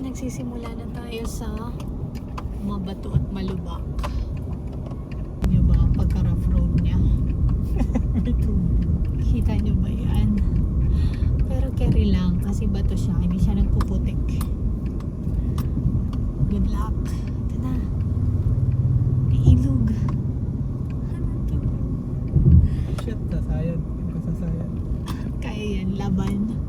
Nagsisimula na tayo sa Mabato at Malubak. Nyo ba ang pagka-rough road niya? Kita nyo ba yan? Pero carry lang kasi bato siya, hindi siya nagpuputik. Good luck. Ito na. Ilog. Ano to? Shit, sasayad. Yung kasasayad. Kaya yan, laban.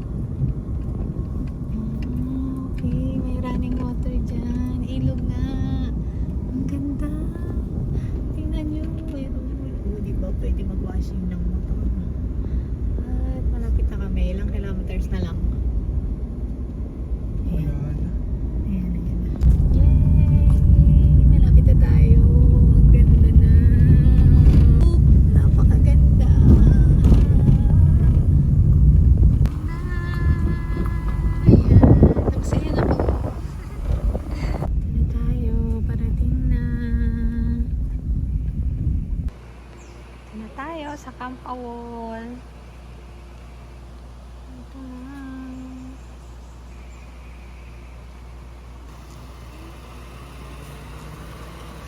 Okay, may running water dyan. Ilog nga. Ang ganda. Tingnan nyo. Diba pwede mag-washing ng motor. At malapit na kami. Ilang kilometers na lang. Ayan. Ayan, ayan. Yay! Malapit na tayo. Ang ganda na. Napakaganda. Sa Camp Awol. Ito na.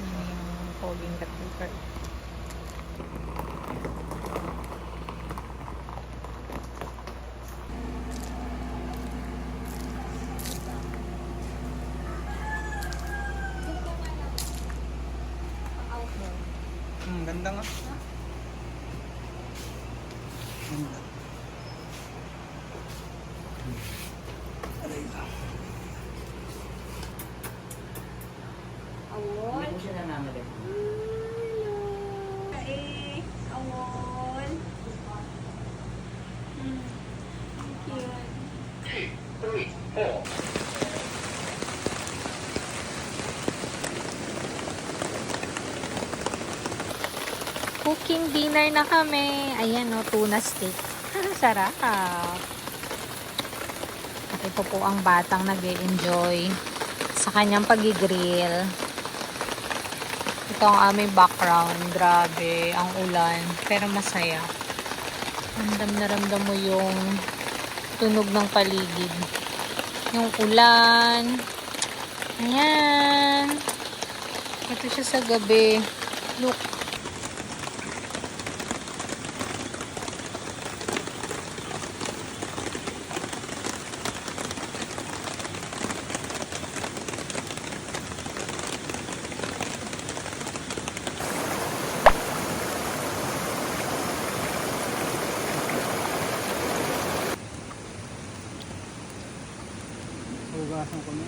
Yung poging katulad. Ganda nga. Ganda. Aray lang. Awol. Hindi ko siya nanangalit. Hello. Awol. Thank you. Cooking dinner na kami. Ayan o, tuna steak. Sarap. At ito po ang batang nag-e-enjoy sa kanyang pag-grill. Ito ang aming background. Grabe, ang ulan. Pero masaya. Ramdam na ramdam mo yung tunog ng paligid. Yung ulan. Ayan. Ito siya sa gabi. Look. Hugasan ko na.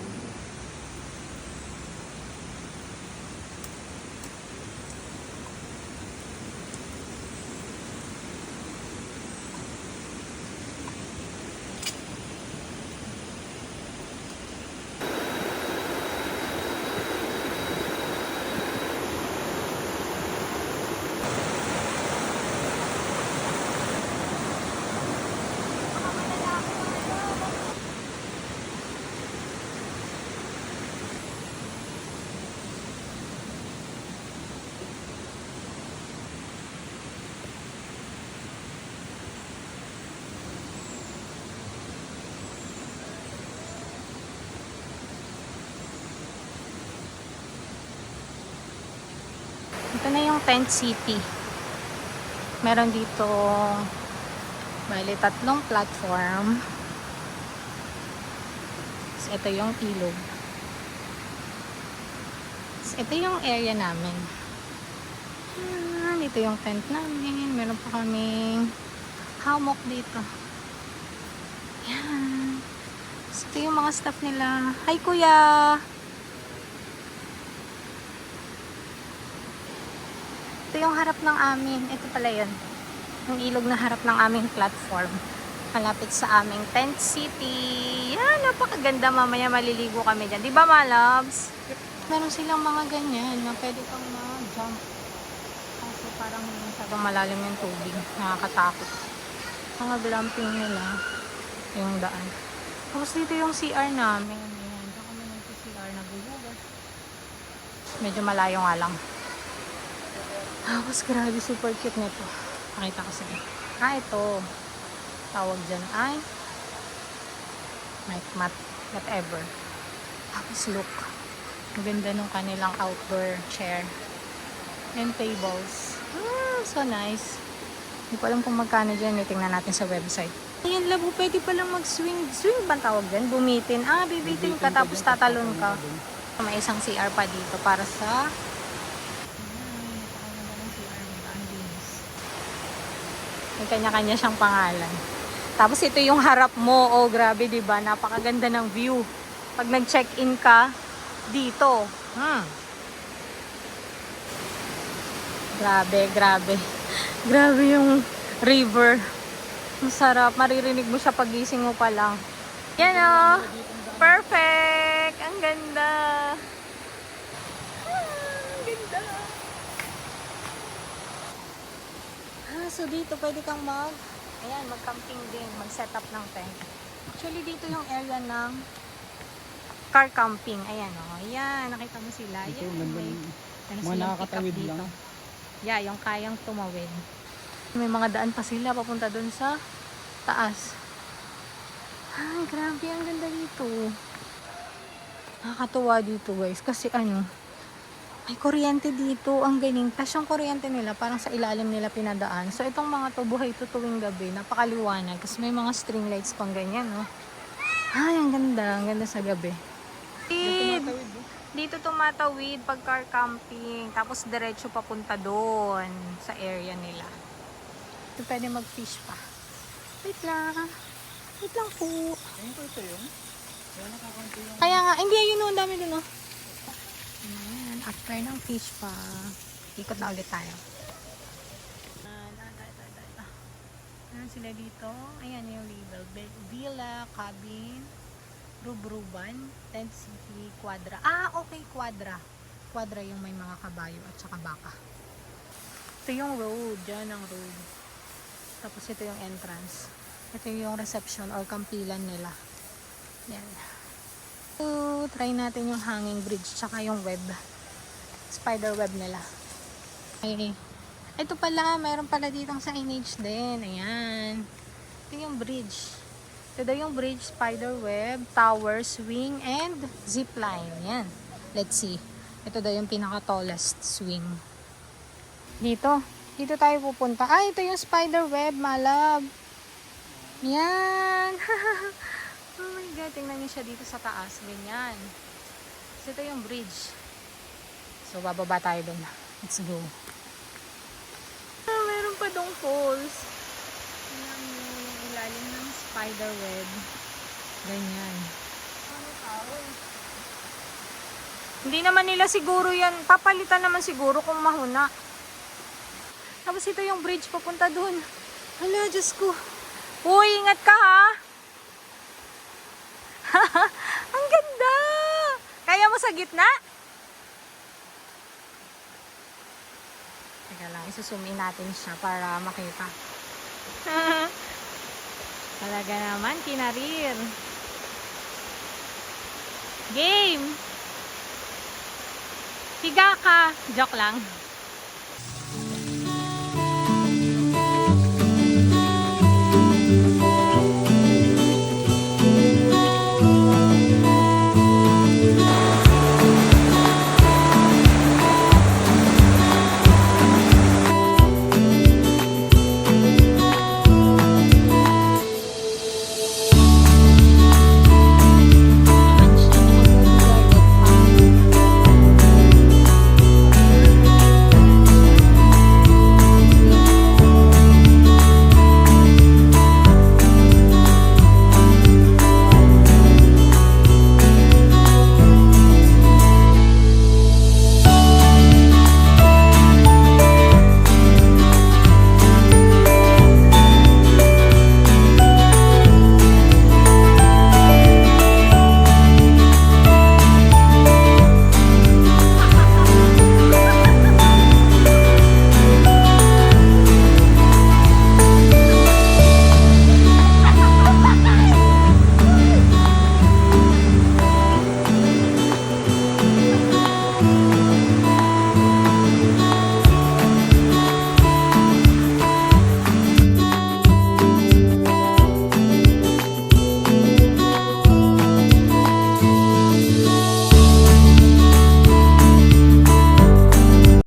Ito na yung tent city. Meron dito bali 3 platform. So, ito yung ilog. So, ito yung area namin. Dito yung tent namin. Meron pa kaming hammock dito. Yan. So, ito yung mga staff nila. Hi, kuya! Ito yung harap ng amin. Ito pala yun. Yung ilog na harap ng aming platform. Malapit sa aming tent city. Yan, napakaganda. Mamaya maliligo kami dyan. Diba, ma loves? Meron silang mga ganyan na pwede kang ma-jump. Kasi parang hindi masyadong malalim yung tubig. Nakakatakot. Mga glamping nila. Yung daan. Tapos dito yung CR namin. Ayan, diyan kami nag-CR na bulugas. Medyo malayo nga lang. Tapos grabe, super cute nito. Pakita ko sa'yo. Ito. Tawag dyan ay night mat. Whatever. Tapos look. Ang ganda nung kanilang outdoor chair. And tables. So nice. Hindi ko alam kung magkano dyan. Tingnan natin sa website. Ayan, labo. Pwede palang mag-swing. Swing ba tawag dyan? Bumitin. Bibitin ka tapos tatalon ka. May isang CR pa dito para sa may kanya-kanya siyang pangalan. Tapos ito yung harap mo. Oh, grabe, diba? Napakaganda ng view. Pag nag-check-in ka, dito. Grabe, grabe. Grabe yung river. Ang sarap. Maririnig mo siya pagising mo pa lang. Yan oh. Perfect! Ang ganda. Ang ganda. So dito pwede kang mag-camping din, mag-set up ng tent. Actually dito yung area ng car camping. Ayan oh. Ayan, nakita mo sila. Ito, Ayan, may mga nakakatawid lang. Yeah, yung kayang tumawid. May mga daan pa sila papunta dun sa taas. Ay, grabe, ang ganda dito. Nakakatuwa dito guys kasi may kuryente dito, ang galing. Tapos yung kuryente nila, parang sa ilalim nila pinadaan. So, itong mga to, buhay to tuwing gabi. Napakaliwanag. Kasi may mga string lights pang ganyan, no? Ay, ang ganda. Ang ganda sa gabi. Dito tumatawid pag car camping. Tapos, diretso papunta doon sa area nila. Ito pwede mag-fish pa. Wait lang. Wait lang po. Ayun po ito yun. Kaya nga, hindi, yun no, ang dami dun, no? Ayan, after ng fish pa, ikot na ulit tayo. Ayan sila dito. Ayan yung label. Villa, cabin, rubruban, tent city, quadra. Okay, quadra. Quadra yung may mga kabayo at saka baka. Ito yung road. Diyan ang road. Tapos ito yung entrance. Ito yung reception or kampilan nila. Yan. So, try natin yung hanging bridge tsaka yung web. Spider web nila. Okay. Ito pala, mayroon pala ditong signage din. Ayan. Ito yung bridge. Ito daw yung bridge, spider web, tower, swing, and zip line. Yan. Let's see. Ito daw yung pinaka-tallest swing. Dito. Dito tayo pupunta. Ito yung spider web, malab. Yan. Oh my God, tingnan niyo siya dito sa taas. Ganyan. So, ito yung bridge. So, bababa tayo doon. Let's go. Meron pa dong falls. Tingnan mo yung ilalim ng spider web. Ganyan. Hindi naman nila siguro yan. Papalitan naman siguro kung mahuna. Tapos ito yung bridge papunta doon. Hala, Diyos ko. Uy, ingat ka ha. Ang ganda! Kaya mo sa gitna? Teka lang, isuzoom in natin siya para makita. Talaga naman, kinarir. Game! Higa ka! Joke lang.